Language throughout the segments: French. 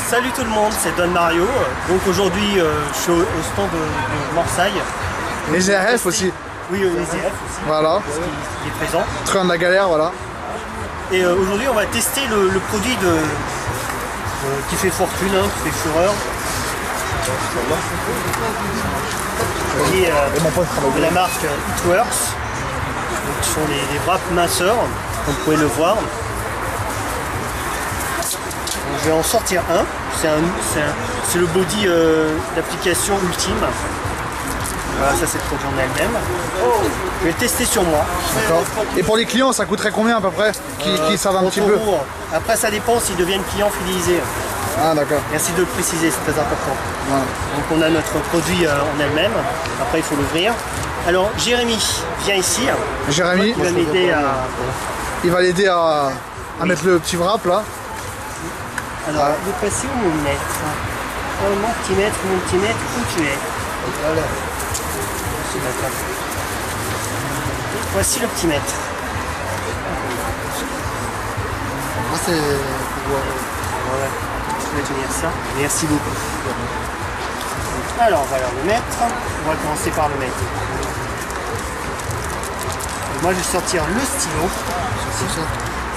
Salut tout le monde, c'est Don Mario. Donc aujourd'hui, je suis au stand de Marseille. Les ERF aussi. Oui, les ERF aussi. Voilà. Qui est présent. Train de la galère, voilà. Et aujourd'hui, on va tester le produit qui fait fortune, hein, qui fait fureur. Qui est de la marque It Works. Donc, ce sont les wraps minceurs, comme vous pouvez le voir. Donc, je vais en sortir un. C'est le body d'application ultime. Voilà, ça c'est le produit en elle-même. Je vais le tester sur moi. D'accord. Et pour les clients, ça coûterait combien à peu près qui savent un petit peu? Après, ça dépend s'ils deviennent clients fidélisés. Ah d'accord. Merci de le préciser, c'est très important. Voilà. Donc on a notre produit en elle-même. Après, il faut l'ouvrir. Alors, Jérémy, viens ici. Jérémy, il va m'aider à... Il va l'aider à mettre le petit wrap là. Alors, vous passez où mon mètre? Oh, mon petit mètre, où tu es? Voilà. Voici le petit mètre. Ah, c'est pour voir. Voilà. Je vais tenir ça. Merci beaucoup. Alors, on va le mettre. On va commencer par le mettre. Donc, moi, je vais sortir le stylo.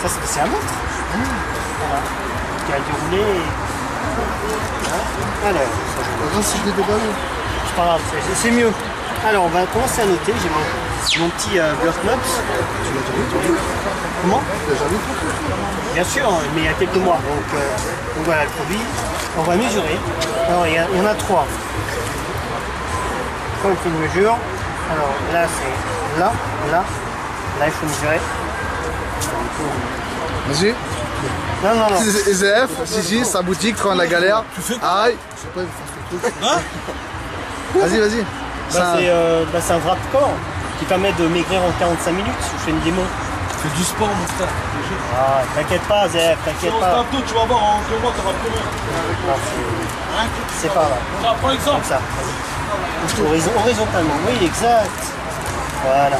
Ça, c'est un autre. Voilà. Qui a déroulé. Voilà. Alors, si je l'ai déballé. c'est pas grave, c'est mieux. Alors, on va commencer à noter. J'ai mon petit bloc-notes. Tu l'as déjà vu? Comment? Tu l'as déjà vu? Bien sûr, mais il y a quelques mois. Donc voilà le produit. On va mesurer. Alors, il y en a 3. Quand on fait une mesure, alors là c'est là. Là, il faut mesurer. Vas-y. Non. EZF, si, sa boutique, Train de la galère. Aïe. Je sais pas, il faut faire ce truc. Vas-y. C'est un wrap corps qui permet de maigrir en 45 minutes. Je fais une démo. C'est du sport, mon frère. Ah, t'inquiète pas, Zef, t'inquiète pas. Tu vas voir, en 2 mois, t'auras combien? C'est pas là. Par exemple. Comme ça. Horizontalement, oui, exact. Voilà.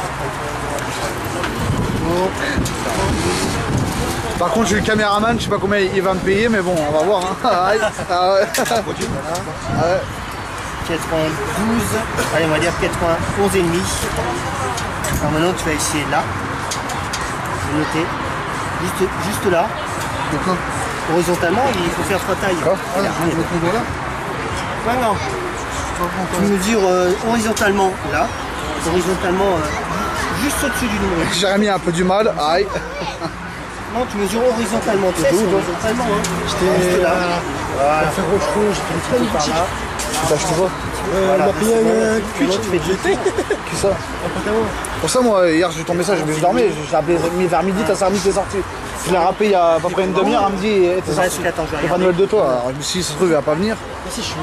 Par contre, je suis le caméraman, je sais pas combien il va me payer, mais bon, on va voir. Hein. Aïe. Ah ouais. Ah ouais. 92, allez, on va dire 91 et demi. Alors maintenant, tu vas essayer là. Je vais noter. Juste là. D'accord. Horizontalement, il faut faire 3 tailles. Ah, je vais mettre mon doigt là. Non. Tu mesures horizontalement là. Horizontalement juste au-dessus du numéro. Jérémy a un peu du mal. Aïe. Non, tu mesures horizontalement. Tu sais, horizontalement. J'étais là. Voilà. faire roche j'étais un petit peu par là. Bah, je te vois. Voilà. Tu fais jeter. Qui ça? Pour ça, moi, hier, j'ai eu ton message, mais je dormais. J'ai appelé vers midi, ta sœur t'es sorti. Je l'ai rappelé il y a à peu près une demi-heure, elle me dit, t'es sorti. Il n'y a pas de nouvelles de toi. Alors, je me suis dit, ça se trouve, il va pas venir. Si, je suis.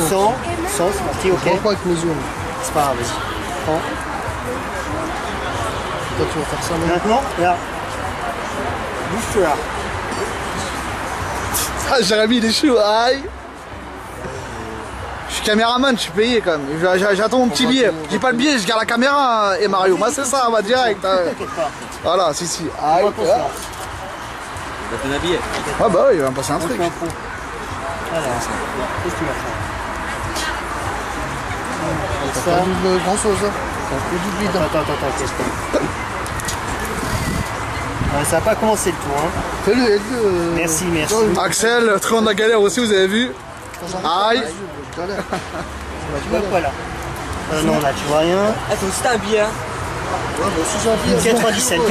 100, c'est parti, ok. Je vois pas avec mes yeux. C'est pas grave, vas-y. Prends. Toi, tu vas faire ça, non? Maintenant, là. Bouge là. Ah, Jérémy, il est chaud. Aïe. Je suis caméraman, je suis payé quand même. J'attends mon petit billet. J'ai pas le billet, je garde la caméra et Mario. Moi, c'est ça, on va direct. Voilà, si. Aïe. Il va te l'habiller. Ah bah oui, il va me passer un truc. Alors, qu'est-ce que tu vas faire? T'as pas vu grand chose, hein? T'as un peu du vide. Attends, qu'est-ce que... ça n'a pas commencé le tour, hein. Fais-le, aide-le. Merci. Axel, Train de la galère aussi, vous avez vu? Aïe. Tu vois quoi là? Non, là, tu vois rien. Ah, toi aussi t'as un billet, hein? 97.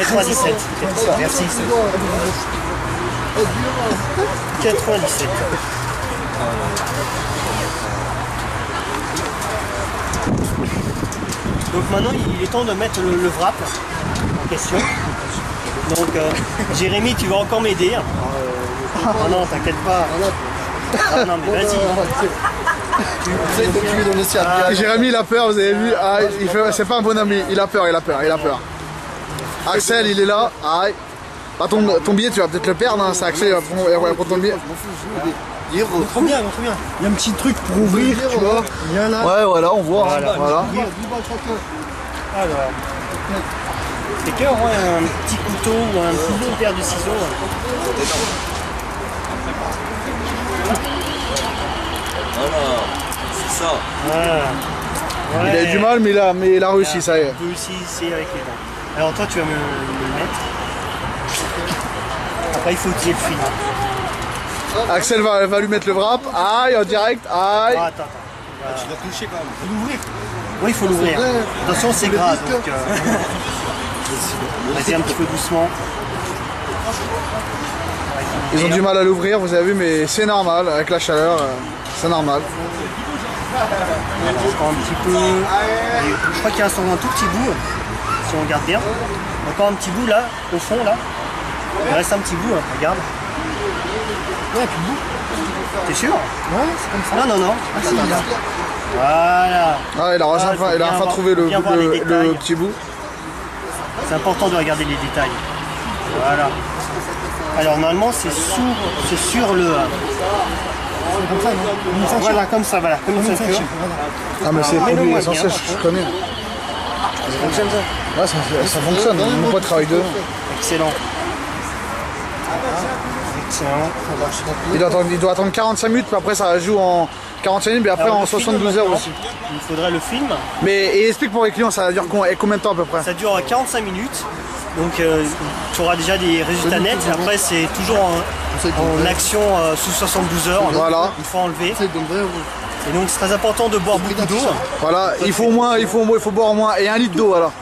Merci. 97. Donc maintenant, il est temps de mettre le wrap en question. Donc, Jérémy, tu vas encore m'aider. Oh non, t'inquiète pas. Ah non, mais vas-y. Jérémy, il a peur, vous avez vu? Ah, c'est pas un bon ami, il a peur. Axel, il est là. Aïe. Bah, ton billet, tu vas peut-être le perdre, hein. C'est Axel, il va prendre ton billet. Trop bien. Il y a un petit truc pour ouvrir, tu vois. Il y a là. Ouais, voilà, on voit. Voilà. Alors, quelqu'un aura un petit couteau ou un petit paire de ciseaux. ça. Voilà. Il a eu du mal, mais il a réussi, ça y est. On peut aussi essayer avec les dents. Alors toi, tu vas me le mettre. Après, il faut utiliser le fil. Axel va lui mettre le wrap. Aïe, en direct. Aïe. Ah, attends. Tu dois toucher quand même. Il faut l'ouvrir. Oui, il faut l'ouvrir. Attention, c'est gras. Donc, vas-y un petit peu doucement. Ils ont du mal à l'ouvrir, vous avez vu, mais c'est normal, avec la chaleur, c'est normal. Encore un petit peu. Je crois qu'il reste encore un tout petit bout, si on regarde bien. Encore un petit bout là, au fond là. Il reste un petit bout, hein. Regarde. Ouais, plus de bout. T'es sûr? Ouais, c'est comme ça. Non. Ah, si, là. Voilà. Ah, il a enfin trouvé le petit bout. C'est important de regarder les détails. Voilà. Alors normalement c'est sur le. C'est comme ça, non? Voilà, comme ça, voilà. Comme une ceinture. Ah, mais c'est produit essentiel, je connais. Ça fonctionne ça? Ouais, ça fonctionne, mon pote travaille dedans. Excellent. Excellent. Il doit attendre 45 minutes, puis après ça joue en 45 minutes, mais après alors, en 72 heures aussi. Il faudrait le film. Mais et explique pour les clients, ça dure combien de temps à peu près? Ça dure 45 minutes. Donc tu auras déjà des résultats nets. Après c'est toujours en action sous 72 heures. Voilà. Il faut enlever. Et donc c'est très important de boire beaucoup d'eau. Voilà, il faut boire au moins et 1 litre d'eau alors.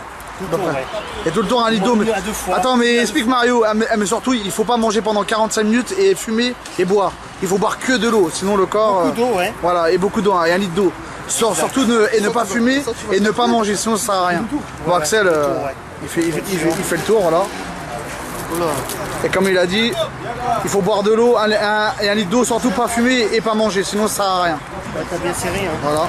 Ouais. Et tout le temps 1 litre d'eau. À deux fois. Attends, mais explique Mario, mais surtout il faut pas manger pendant 45 minutes et fumer et boire. Il faut boire que de l'eau, sinon le corps. Beaucoup d'eau, ouais. Voilà, et beaucoup d'eau, et 1 litre d'eau. Surtout ne pas fumer et ne pas manger, sinon ça sert à rien. Bon, Axel, il fait le tour, voilà. Et comme il a dit, il faut boire de l'eau et 1 litre d'eau, surtout pas fumer et pas manger, sinon ça sert à rien. T'as bien serré. Hein. Voilà.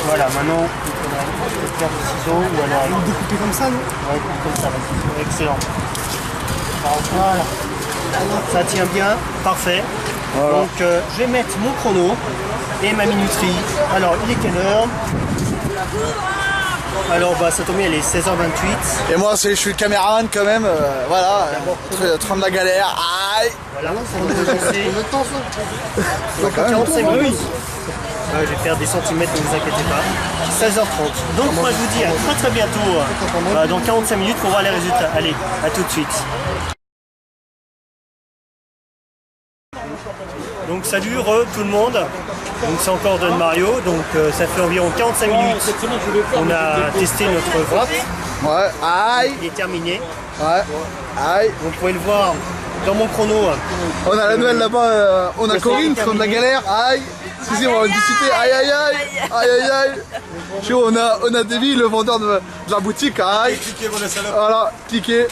Voilà, maintenant on peut faire des ciseaux ou alors découper comme ça, non? Ouais, comme ça, vas-y. Excellent. Voilà. Ça tient bien, parfait. Voilà. Donc je vais mettre mon chrono et ma minuterie. Alors il est quelle heure? Alors bah ça tombe bien, il est 16h28. Et moi je suis le caméraman quand même, voilà, train de la galère, aïe. Voilà, ça va commencer. Donc 45 minutes. Je vais faire des centimètres, ne vous inquiétez pas. 16h30. Donc moi je vous dis à très bientôt, dans 45 minutes pour voir les résultats. Allez, à tout de suite. Donc salut tout le monde, donc c'est encore Don Mario, donc ça fait environ 45 minutes qu'on a testé notre wrap. Ouais, aïe. Il est terminé. Ouais, aïe. Donc vous pouvez le voir dans mon chrono. On a la nouvelle là-bas, on a Corinne, train de la galère, aïe. Si, on va le discuter, aïe aïe aïe, aïe aïe aïe. Chaud, on a Davy, le vendeur de la boutique, aïe. Voilà, cliquez.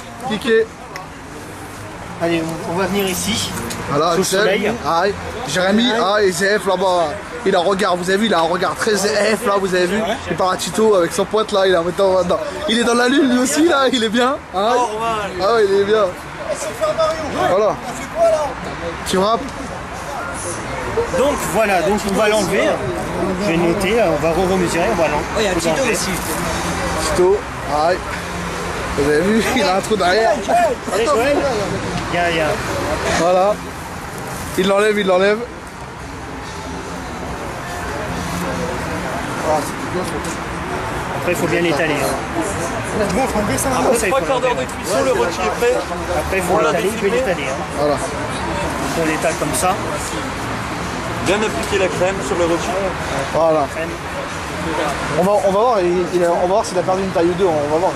Allez, on va venir ici. Voilà, Axel, aïe. Jérémy, aïe, ZF là-bas. Il a un regard, vous avez vu, il a un regard très ZF là, vous avez vu. Il parle à Tito avec son pote là, il est dans la lune lui aussi là, il est bien. Hein. Ah ouais, il est bien. Voilà. Tu rappes. Donc voilà, donc on va l'enlever. Je vais noter, on va remesurer, on va l'enlever. Oh, il y a Tito aussi. Tito, aïe. Vous avez vu, il a un trou derrière. Allez Joël. Viens. Voilà. Il l'enlève. Après il faut bien l'étaler. Après 3 quarts d'heure de cuisson, le rôti est prêt. Après il faut l'étaler, je vais l'étaler. Voilà. Donc on l'étale comme ça. Bien appliquer la crème sur le rôti. Voilà. On va voir, on va voir s'il a perdu une taille ou deux, on va voir.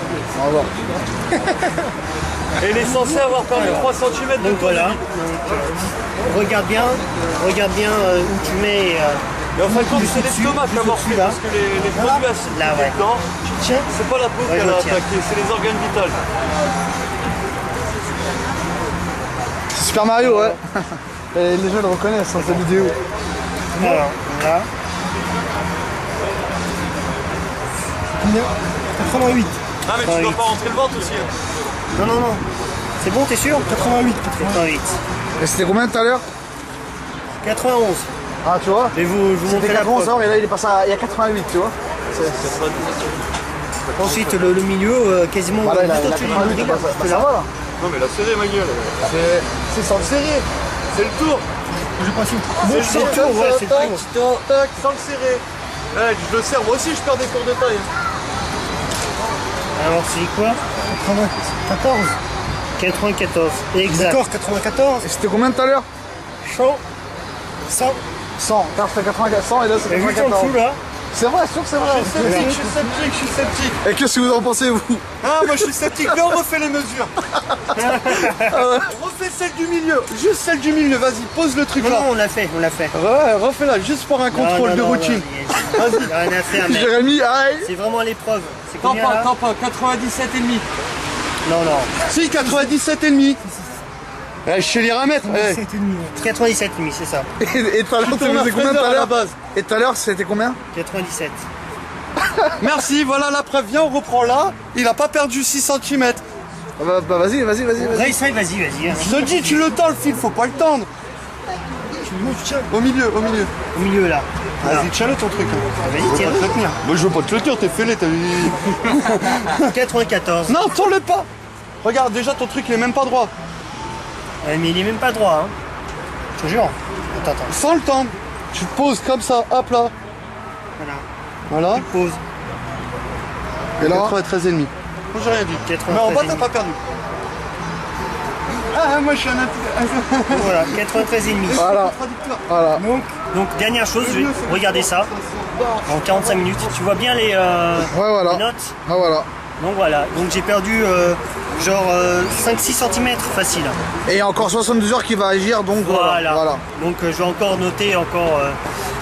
Et il est censé avoir perdu 3 cm de Donc voilà. Regarde bien où tu mets. Mais en fin de compte, c'est l'estomac qui a morflé parce que les produits acides là, ouais. dedans, c'est pas la peau qu'elle a attaqué, c'est les organes vitaux. C'est Super Mario, ouais. Et les gens le reconnaissent dans cette vidéo. Alors, là. 88. Ah mais tu dois pas rentrer le ventre aussi. Non. C'est bon, t'es sûr? 88. Et c'était combien tout à l'heure? 91. Ah, tu vois? Et vous montrez la 91 heures et là il est passé à 88, tu vois? Ensuite, le milieu, quasiment. Voilà, il a 88, ça va là. Non mais la serré ma gueule. C'est sans le serrer. C'est le tour. Je pense C'est le tour, ouais, c'est le tac, tour. tac, sans le serrer. Ouais, je le serre, moi aussi je perds des tours de taille. Alors c'est quoi? 14. 94. Exact. D'accord, 94. Et c'était combien tout à l'heure? Chaud. 100. 100. T'as fait 94 et là c'est T'as vu en 94. dessous là? C'est vrai, sûr que c'est vrai. Je suis sceptique. Et qu'est-ce que vous en pensez, vous? Ah, moi je suis sceptique, mais on refait les mesures. On refait celle du milieu, juste celle du milieu, vas-y, pose le truc Non, là. on l'a fait, on l'a fait. Ouais, refais-la, juste pour un contrôle de routine. Vas-y. Rien à faire, mec. Jérémy, aïe. C'est vraiment l'épreuve. C'est T'en combien là? pas, 97,5. Non, non. Si, 97,5. Eh, je sais lire à mettre. 97,5, c'est ça. Et tout à l'heure, tu tournes faisais à combien tout à à la l'heure? base. Et tout à l'heure, c'était combien? 97. Merci, voilà la preuve. Viens, on reprend là. Il a pas perdu 6 cm. Bah, vas-y. Vas-y, vas-y. Je te dis, tu le tends le fil, faut pas le tendre. Au milieu. Au milieu là. Vas-y, tiens-le ton truc. Vas-y, tiens. Te le tenir. Moi je veux pas te le tenir, t'es fêlé, t'as vu. 94. Non, tends-le pas. Regarde, déjà ton truc il est même pas droit. Mais il est même pas droit, hein. Je te jure. Attends. Sans le tendre. Tu te poses comme ça, hop là. Voilà. Voilà. Pause. Et là? 93,5. Moi j'ai rien dit. 93,5. Mais en bas t'as pas perdu. Ah, moi je suis un Voilà, 93,5. Voilà. Donc, dernière chose, regardez ça. En 45 minutes. Tu vois bien les voilà. notes. Ah, voilà. Donc voilà. Donc j'ai perdu genre 5-6 cm facile. Et il y a encore 72 heures qui va agir, donc voilà. Donc je vais encore noter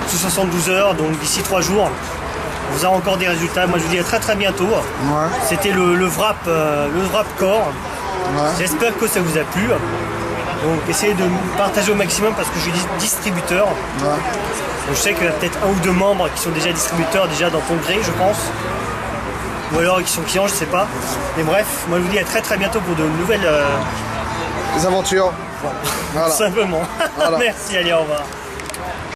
sous 72 heures, donc d'ici 3 jours. On vous a encore des résultats. Moi je vous dis à très très bientôt. Ouais. C'était le wrap corps. Ouais. J'espère que ça vous a plu. Donc essayez de partager au maximum parce que je suis distributeur. Ouais. Donc, je sais qu'il y a peut-être un ou deux membres qui sont déjà distributeurs déjà dans ton gré, je pense. Ou alors qui sont clients, je sais pas. Mais bref, moi je vous dis à très très bientôt pour de nouvelles Les aventures. Voilà. simplement. Voilà. Merci, allez, au revoir.